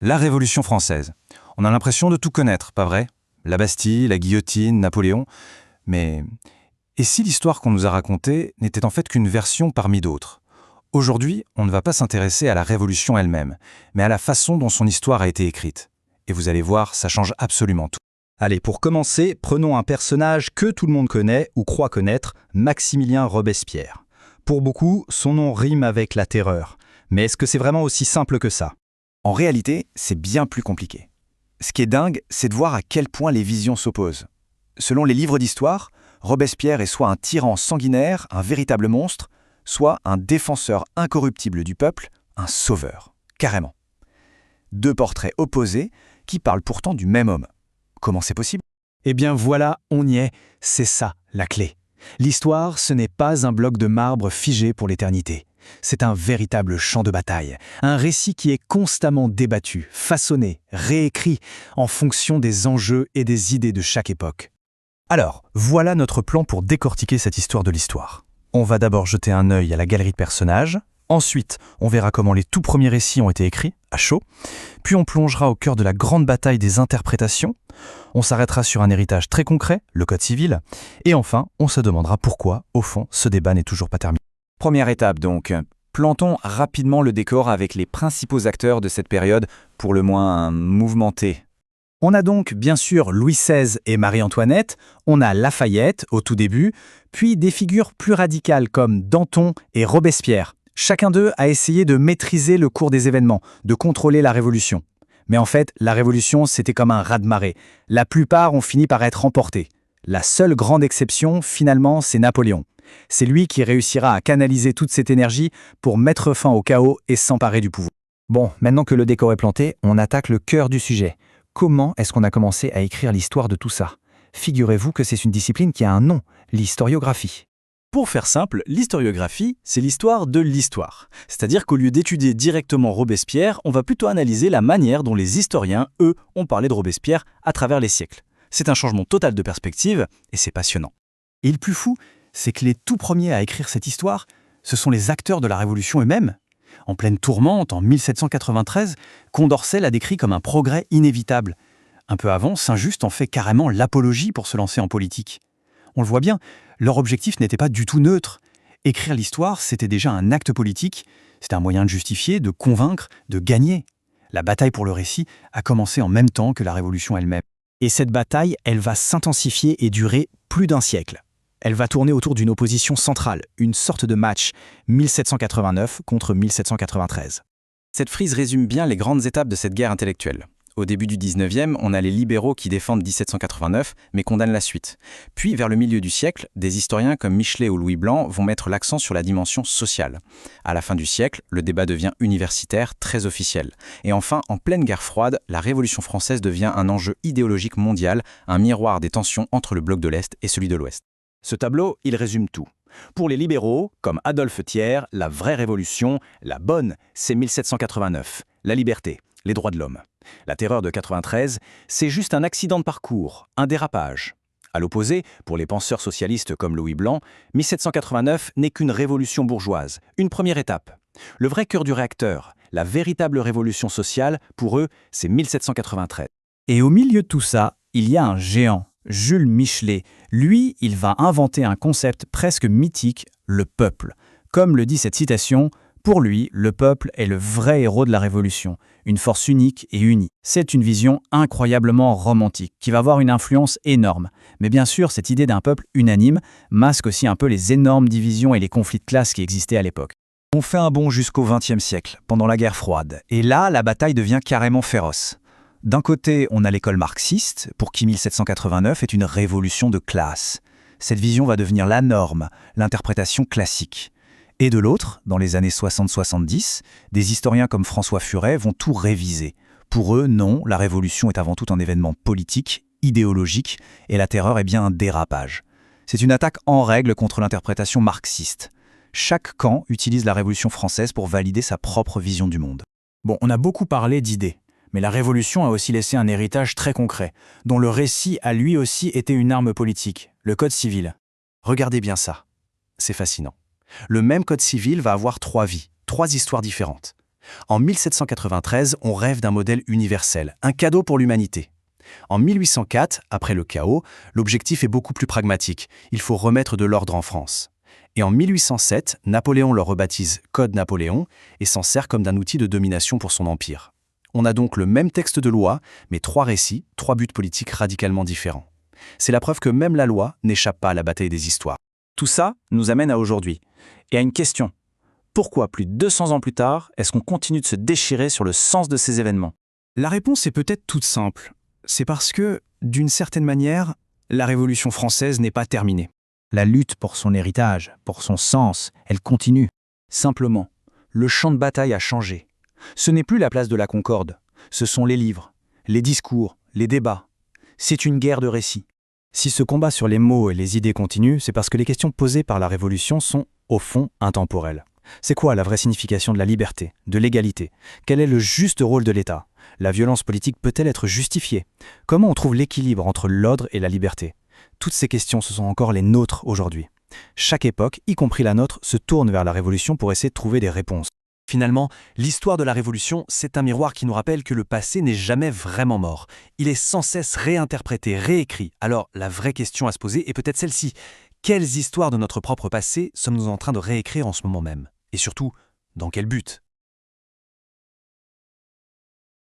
La Révolution française. On a l'impression de tout connaître, pas vrai? La Bastille, la guillotine, Napoléon. Mais et si l'histoire qu'on nous a racontée n'était en fait qu'une version parmi d'autres? Aujourd'hui, on ne va pas s'intéresser à la Révolution elle-même, mais à la façon dont son histoire a été écrite. Et vous allez voir, ça change absolument tout. Allez, pour commencer, prenons un personnage que tout le monde connaît ou croit connaître, Maximilien Robespierre. Pour beaucoup, son nom rime avec la terreur. Mais est-ce que c'est vraiment aussi simple que ça? En réalité, c'est bien plus compliqué. Ce qui est dingue, c'est de voir à quel point les visions s'opposent. Selon les livres d'histoire, Robespierre est soit un tyran sanguinaire, un véritable monstre, soit un défenseur incorruptible du peuple, un sauveur, carrément. Deux portraits opposés qui parlent pourtant du même homme. Comment c'est possible? Eh bien voilà, on y est, c'est ça, la clé. L'histoire, ce n'est pas un bloc de marbre figé pour l'éternité. C'est un véritable champ de bataille, un récit qui est constamment débattu, façonné, réécrit en fonction des enjeux et des idées de chaque époque. Alors, voilà notre plan pour décortiquer cette histoire de l'histoire. On va d'abord jeter un œil à la galerie de personnages, ensuite on verra comment les tout premiers récits ont été écrits, à chaud, puis on plongera au cœur de la grande bataille des interprétations, on s'arrêtera sur un héritage très concret, le Code civil, et enfin on se demandera pourquoi, au fond, ce débat n'est toujours pas terminé. Première étape donc, plantons rapidement le décor avec les principaux acteurs de cette période, pour le moins mouvementée. On a donc bien sûr Louis XVI et Marie-Antoinette, on a Lafayette au tout début, puis des figures plus radicales comme Danton et Robespierre. Chacun d'eux a essayé de maîtriser le cours des événements, de contrôler la Révolution. Mais en fait, la Révolution, c'était comme un raz-de-marée. La plupart ont fini par être emportés. La seule grande exception, finalement, c'est Napoléon. C'est lui qui réussira à canaliser toute cette énergie pour mettre fin au chaos et s'emparer du pouvoir. Bon, maintenant que le décor est planté, on attaque le cœur du sujet. Comment est-ce qu'on a commencé à écrire l'histoire de tout ça? Figurez-vous que c'est une discipline qui a un nom, l'historiographie. Pour faire simple, l'historiographie, c'est l'histoire de l'histoire. C'est-à-dire qu'au lieu d'étudier directement Robespierre, on va plutôt analyser la manière dont les historiens, eux, ont parlé de Robespierre à travers les siècles. C'est un changement total de perspective, et c'est passionnant. Et le plus fou, c'est que les tout premiers à écrire cette histoire, ce sont les acteurs de la Révolution eux-mêmes. En pleine tourmente, en 1793, Condorcet l'a décrit comme un progrès inévitable. Un peu avant, Saint-Just en fait carrément l'apologie pour se lancer en politique. On le voit bien, leur objectif n'était pas du tout neutre. Écrire l'histoire, c'était déjà un acte politique, c'était un moyen de justifier, de convaincre, de gagner. La bataille pour le récit a commencé en même temps que la Révolution elle-même. Et cette bataille, elle va s'intensifier et durer plus d'un siècle. Elle va tourner autour d'une opposition centrale, une sorte de match, 1789 contre 1793. Cette frise résume bien les grandes étapes de cette guerre intellectuelle. Au début du 19e, on a les libéraux qui défendent 1789, mais condamnent la suite. Puis, vers le milieu du siècle, des historiens comme Michelet ou Louis Blanc vont mettre l'accent sur la dimension sociale. À la fin du siècle, le débat devient universitaire, très officiel. Et enfin, en pleine guerre froide, la Révolution française devient un enjeu idéologique mondial, un miroir des tensions entre le bloc de l'Est et celui de l'Ouest. Ce tableau, il résume tout. Pour les libéraux, comme Adolphe Thiers, la vraie révolution, la bonne, c'est 1789, la liberté, les droits de l'homme. La terreur de 93, c'est juste un accident de parcours, un dérapage. À l'opposé, pour les penseurs socialistes comme Louis Blanc, 1789 n'est qu'une révolution bourgeoise, une première étape. Le vrai cœur du réacteur, la véritable révolution sociale, pour eux, c'est 1793. Et au milieu de tout ça, il y a un géant, Jules Michelet. Lui, il va inventer un concept presque mythique, le peuple. Comme le dit cette citation, pour lui, le peuple est le vrai héros de la Révolution, une force unique et unie. C'est une vision incroyablement romantique, qui va avoir une influence énorme. Mais bien sûr, cette idée d'un peuple unanime masque aussi un peu les énormes divisions et les conflits de classe qui existaient à l'époque. On fait un bond jusqu'au XXe siècle, pendant la guerre froide, et là, la bataille devient carrément féroce. D'un côté, on a l'école marxiste, pour qui 1789 est une révolution de classe. Cette vision va devenir la norme, l'interprétation classique. Et de l'autre, dans les années 60-70, des historiens comme François Furet vont tout réviser. Pour eux, non, la Révolution est avant tout un événement politique, idéologique, et la terreur est bien un dérapage. C'est une attaque en règle contre l'interprétation marxiste. Chaque camp utilise la Révolution française pour valider sa propre vision du monde. Bon, on a beaucoup parlé d'idées, mais la Révolution a aussi laissé un héritage très concret, dont le récit a lui aussi été une arme politique, le Code civil. Regardez bien ça, c'est fascinant. Le même Code civil va avoir 3 vies, 3 histoires différentes. En 1793, on rêve d'un modèle universel, un cadeau pour l'humanité. En 1804, après le chaos, l'objectif est beaucoup plus pragmatique. Il faut remettre de l'ordre en France. Et en 1807, Napoléon le rebaptise Code Napoléon et s'en sert comme d'un outil de domination pour son empire. On a donc le même texte de loi, mais 3 récits, 3 buts politiques radicalement différents. C'est la preuve que même la loi n'échappe pas à la bataille des histoires. Tout ça nous amène à aujourd'hui, et à une question. Pourquoi, plus de 200 ans plus tard, est-ce qu'on continue de se déchirer sur le sens de ces événements? La réponse est peut-être toute simple. C'est parce que, d'une certaine manière, la Révolution française n'est pas terminée. La lutte pour son héritage, pour son sens, elle continue. Simplement, le champ de bataille a changé. Ce n'est plus la place de la Concorde. Ce sont les livres, les discours, les débats. C'est une guerre de récits. Si ce combat sur les mots et les idées continue, c'est parce que les questions posées par la Révolution sont, au fond, intemporelles. C'est quoi la vraie signification de la liberté, de l'égalité? Quel est le juste rôle de l'État? La violence politique peut-elle être justifiée? Comment on trouve l'équilibre entre l'ordre et la liberté? Toutes ces questions, ce sont encore les nôtres aujourd'hui. Chaque époque, y compris la nôtre, se tourne vers la Révolution pour essayer de trouver des réponses. Finalement, l'histoire de la Révolution, c'est un miroir qui nous rappelle que le passé n'est jamais vraiment mort. Il est sans cesse réinterprété, réécrit. Alors, la vraie question à se poser est peut-être celle-ci. Quelles histoires de notre propre passé sommes-nous en train de réécrire en ce moment même? Et surtout, dans quel but?